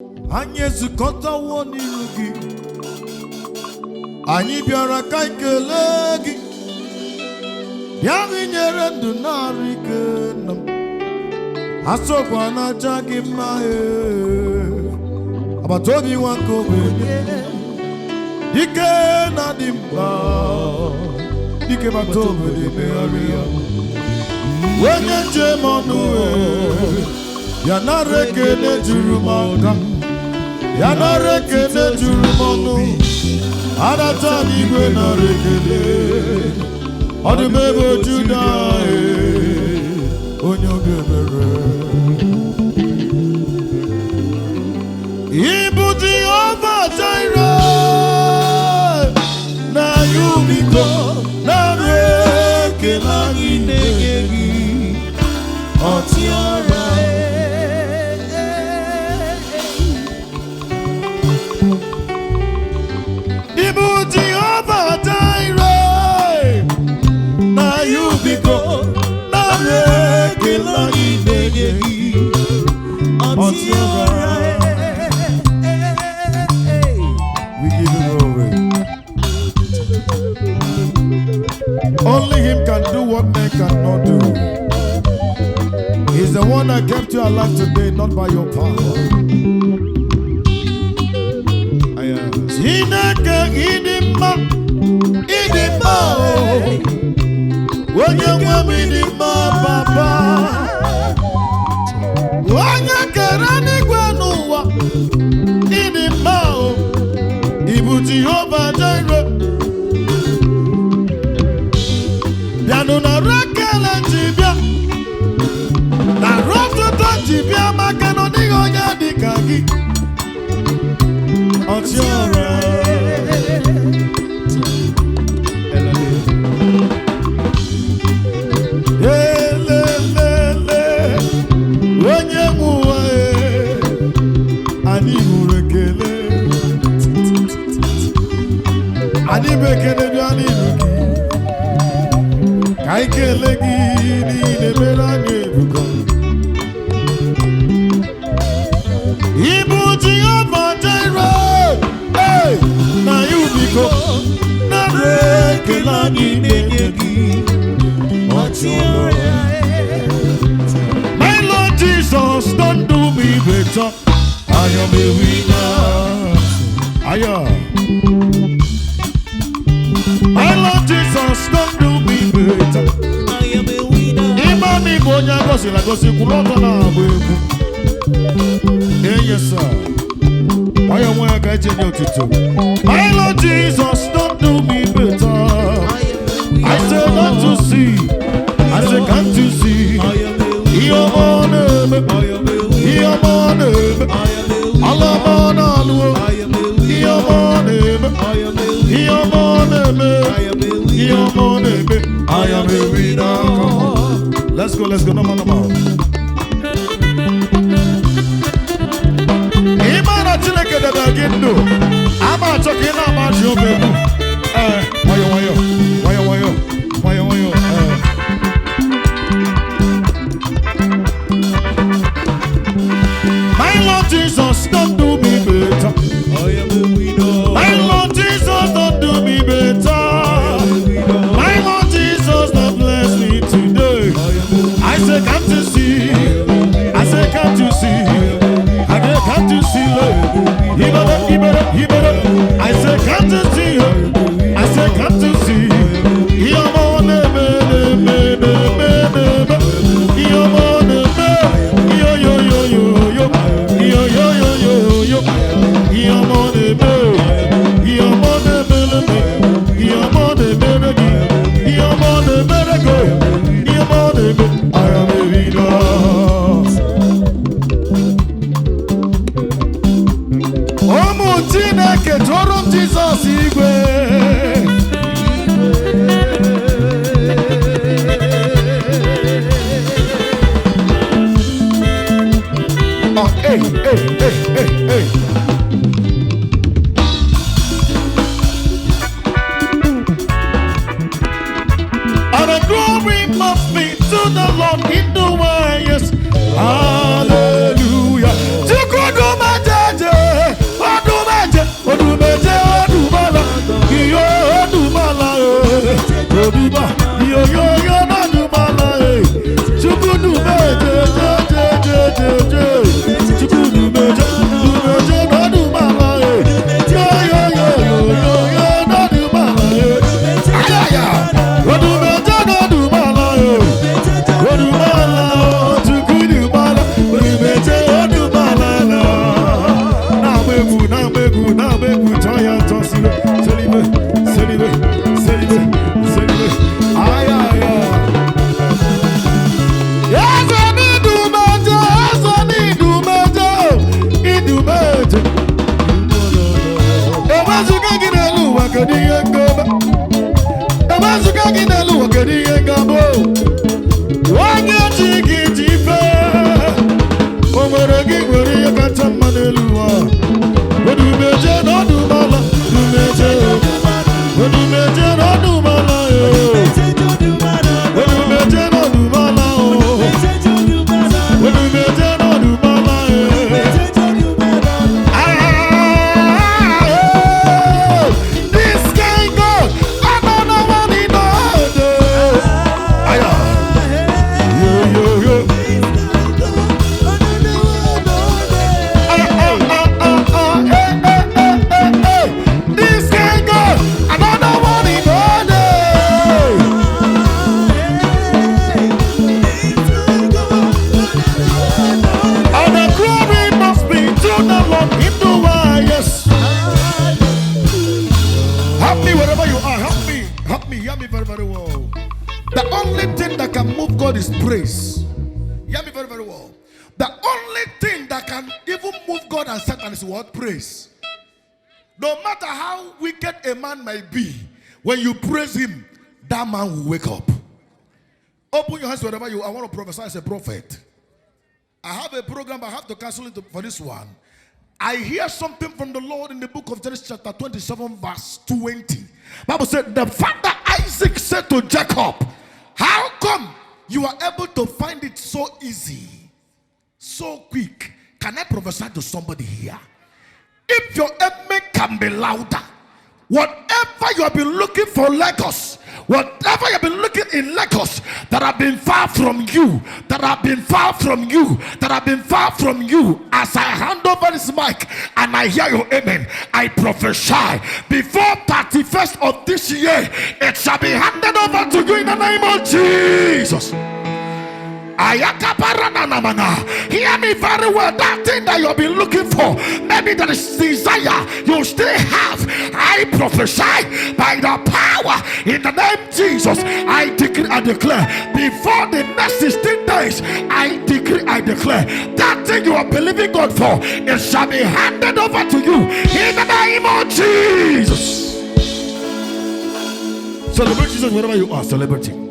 Anyị zukọtawo n'iru gị, anyị bịara ka anyị kelee gị, bịa nyere ndụ na-arụ ike nna m, asọkwa na-acha gị mma agbata obi nwa nke ogbenye, dike na dị mkpa, dike bata obodo emegharị ya, onye njem ọnụ ya nara ekele juru m aka, ya nara ekele juru m ọnụ, adata n'igwe nara ekele, ọdụm ebe Juda onye obi ebere. Ịbụ Jehova Jireh, na ya biko nara ekele anyị na-enye gị ọchịagha. Ịbụ Jehova Jireh, na ya biko nara ekele anyị na-enye gị ọchịagha. We give you glory. Only Him can do what man cannot do. He's the one that kept you alive today, not by your power. Chineke idimma, idimma, onye nwe m idimma papa, onye kere n'igwe n'ụwa idimma, ịbụ Jehova Jireh, bịanụ na rekele jibịa, na rọtụtụ jibịa, maka na ọ dịghị onye dị ka gị ọchịagha. Elelele onye nwe ụwa, anyị hụrụ ekele, anyị bụ ekele bịa n'ihu gị, ka anyị kelee gị niile mere anyị ebuka. Ịbụ Jehova Jireh, na ya biko nara ekele anyị na-enye gị ọchịagha. My Lord Jesus, don't do me better, I am a winner. My Lord Jesus, don't do me better, I am a winner. Imani bonya gosi la gosi kulota na abweku. Yes sir. I am where I change your tito. My Lord Jesus, don't do me better. I say not to see, I say can't you see? You're on you're on Allah on you're on you're on I am a winner. Let's go, no man. Imana Chineke de Bagindo. I'm not talking about your baby. Wayo. My Lord Jesus, don't do me better, I am a winner. My Lord Jesus, don't do me better, my Lord Jesus, don't bless me today. I say can't you see, I say can't you see, I say can't you see, he better, I say can't you see, I say can't you see, Jesus igwe. Oh, hey. And the glory must be to the Lord in the highest. Hallelujah. To God, my dad. Is praise. Hear me very, very well. The only thing that can even move God and Satan is what? Praise. No matter how wicked a man might be, when you praise him, that man will wake up. Open your hands wherever you are. I want to prophesy as a prophet. I have a program, but I have to cancel it for this one. I hear something from the Lord in the book of Genesis chapter 27 verse 20. Bible said, the father Isaac said to Jacob, how come you are able to find it so easy, so quick? Can I prophesy to somebody here? If your amen can be louder, whatever you have been looking for Lagos, whatever you have been looking in Lagos that have been far from you, that have been far from you, that have been far from you, as I hand over this mic and I hear your amen, I prophesy before 31st of this year, it shall be handed over to you in the name of Jesus. Hear me very well. That thing that you've been looking for, maybe that is desire you still have, I prophesy by the power in the name of Jesus. I decree and declare before the next 16 days, I decree and declare that thing you are believing God for, it shall be handed over to you in the name of Jesus. Celebrate Jesus wherever you are celebrating.